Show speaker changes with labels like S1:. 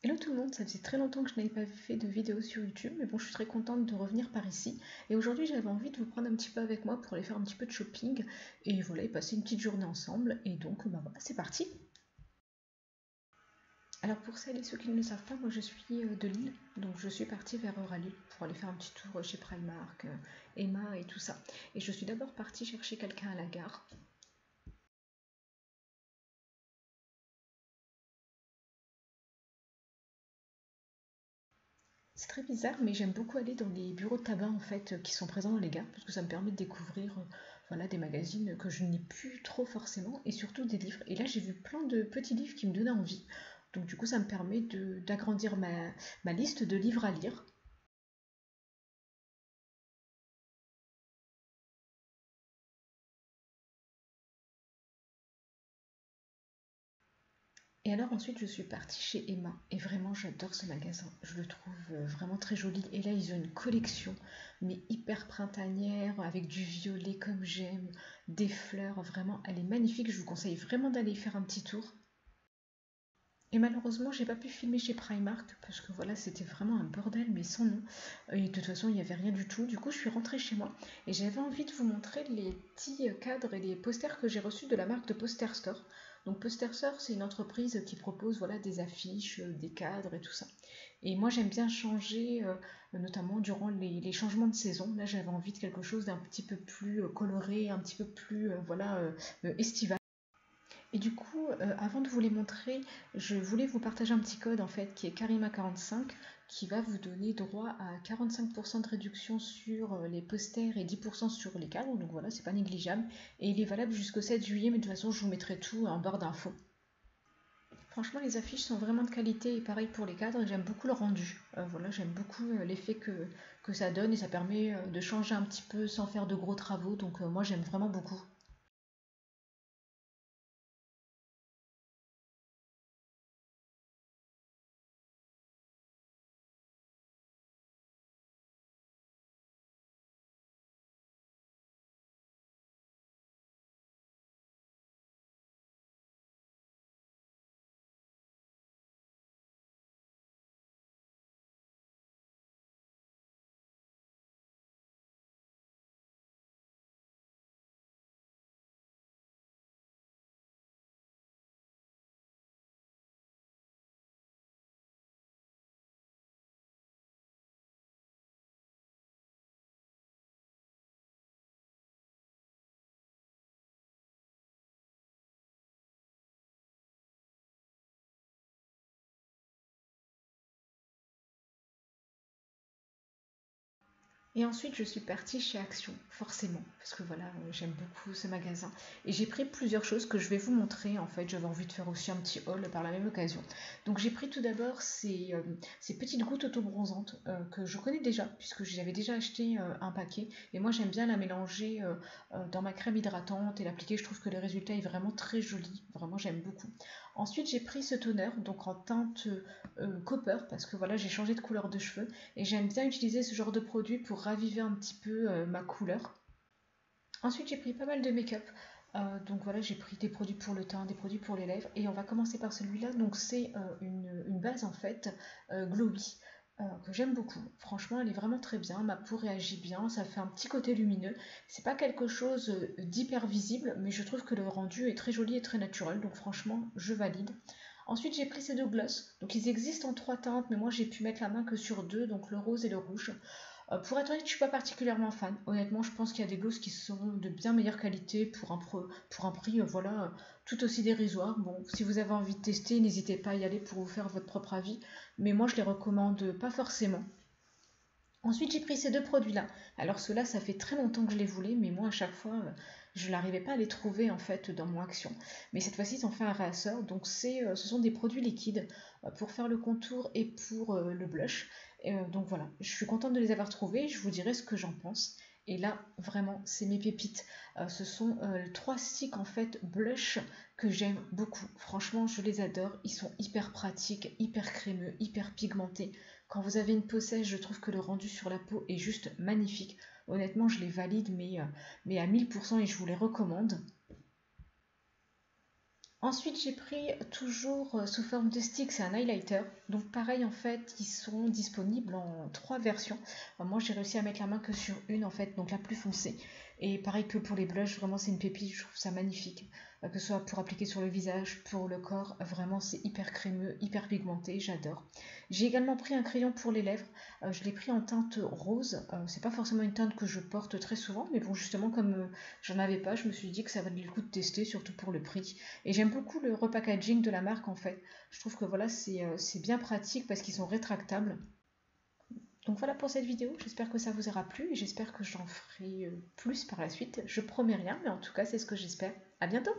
S1: Hello tout le monde, ça faisait très longtemps que je n'avais pas fait de vidéo sur YouTube, mais bon, je suis très contente de revenir par ici. Et aujourd'hui, j'avais envie de vous prendre un petit peu avec moi pour aller faire un petit peu de shopping et voilà, et passer une petite journée ensemble. Et donc, bah voilà, c'est parti. Alors pour celles et ceux qui ne le savent pas, moi je suis de Lille, donc je suis partie vers Rallye pour aller faire un petit tour chez Primark, Emma et tout ça. Et je suis d'abord partie chercher quelqu'un à la gare. C'est très bizarre, mais j'aime beaucoup aller dans les bureaux de tabac en fait qui sont présents dans les gares parce que ça me permet de découvrir voilà, des magazines que je n'ai plus trop forcément et surtout des livres. Et là, j'ai vu plein de petits livres qui me donnaient envie. Donc du coup, ça me permet d'agrandir ma liste de livres à lire. Et alors ensuite, je suis partie chez Emma et vraiment, j'adore ce magasin. Je le trouve vraiment très joli. Et là, ils ont une collection, mais hyper printanière, avec du violet comme j'aime, des fleurs. Vraiment, elle est magnifique. Je vous conseille vraiment d'aller faire un petit tour. Et malheureusement, j'ai pas pu filmer chez Primark parce que voilà, c'était vraiment un bordel, mais sans nom. Et de toute façon, il n'y avait rien du tout. Du coup, je suis rentrée chez moi et j'avais envie de vous montrer les petits cadres et les posters que j'ai reçus de la marque de Poster Store. Donc, Poster Store, c'est une entreprise qui propose voilà, des affiches, des cadres et tout ça. Et moi, j'aime bien changer, notamment durant les changements de saison. Là, j'avais envie de quelque chose d'un petit peu plus coloré, un petit peu plus voilà, estival. Et du coup, avant de vous les montrer, je voulais vous partager un petit code en fait qui est Karima45 qui va vous donner droit à 45% de réduction sur les posters et 10% sur les cadres. Donc voilà, c'est pas négligeable. Et il est valable jusqu'au 7 juillet, mais de toute façon, je vous mettrai tout en barre d'infos. Franchement, les affiches sont vraiment de qualité et pareil pour les cadres, et j'aime beaucoup le rendu. Voilà, j'aime beaucoup l'effet que ça donne et ça permet de changer un petit peu sans faire de gros travaux. Donc moi, j'aime vraiment beaucoup. Et ensuite, je suis partie chez Action, forcément, parce que voilà, j'aime beaucoup ce magasin. Et j'ai pris plusieurs choses que je vais vous montrer. En fait, j'avais envie de faire aussi un petit haul par la même occasion. Donc, j'ai pris tout d'abord ces petites gouttes autobronzantes que je connais déjà, puisque j'avais déjà acheté un paquet. Et moi, j'aime bien la mélanger dans ma crème hydratante et l'appliquer. Je trouve que le résultat est vraiment très joli. Vraiment, j'aime beaucoup. Ensuite, j'ai pris ce toner, donc en teinte copper, parce que voilà, j'ai changé de couleur de cheveux. Et j'aime bien utiliser ce genre de produit pour raviver un petit peu ma couleur. Ensuite, j'ai pris pas mal de make-up. Donc voilà, j'ai pris des produits pour le teint, des produits pour les lèvres. Et on va commencer par celui-là. Donc c'est une base en fait glowy. Que j'aime beaucoup. Franchement, elle est vraiment très bien. Ma peau réagit bien. Ça fait un petit côté lumineux. C'est pas quelque chose d'hyper visible, mais je trouve que le rendu est très joli et très naturel. Donc franchement, je valide. Ensuite, j'ai pris ces deux glosses. Donc, ils existent en trois teintes, mais moi, j'ai pu mettre la main que sur deux, donc le rose et le rouge. Pour être honnête, je suis pas particulièrement fan. Honnêtement, je pense qu'il y a des glosses qui sont de bien meilleure qualité pour un prix voilà, tout aussi dérisoire. Bon, si vous avez envie de tester, n'hésitez pas à y aller pour vous faire votre propre avis. Mais moi, je les recommande pas forcément. Ensuite, j'ai pris ces deux produits-là. Alors, ceux-là, ça fait très longtemps que je les voulais, mais moi, à chaque fois, je n'arrivais pas à les trouver en fait dans mon action. Mais cette fois-ci, ils ont fait un réassort. Donc, ce sont des produits liquides pour faire le contour et pour le blush. Donc voilà, je suis contente de les avoir trouvés. Je vous dirai ce que j'en pense. Et là, vraiment, c'est mes pépites. Ce sont trois sticks en fait blush que j'aime beaucoup. Franchement, je les adore. Ils sont hyper pratiques, hyper crémeux, hyper pigmentés. Quand vous avez une peau sèche, je trouve que le rendu sur la peau est juste magnifique. Honnêtement, je les valide, mais à 1000% et je vous les recommande. Ensuite, j'ai pris toujours sous forme de stick, c'est un highlighter. Donc pareil, en fait, ils sont disponibles en 3 versions. Moi, j'ai réussi à mettre la main que sur une, en fait, donc la plus foncée. Et pareil que pour les blushs, vraiment, c'est une pépite, je trouve ça magnifique. Que ce soit pour appliquer sur le visage, pour le corps, vraiment, c'est hyper crémeux, hyper pigmenté, j'adore. J'ai également pris un crayon pour les lèvres. Je l'ai pris en teinte rose. C'est pas forcément une teinte que je porte très souvent, mais bon, justement, comme j'en avais pas, je me suis dit que ça valait le coup de tester, surtout pour le prix. Et j'aime beaucoup le repackaging de la marque en fait. Je trouve que voilà, c'est bien pratique parce qu'ils sont rétractables. Donc voilà pour cette vidéo, j'espère que ça vous aura plu et j'espère que j'en ferai plus par la suite. Je promets rien, mais en tout cas c'est ce que j'espère. À bientôt!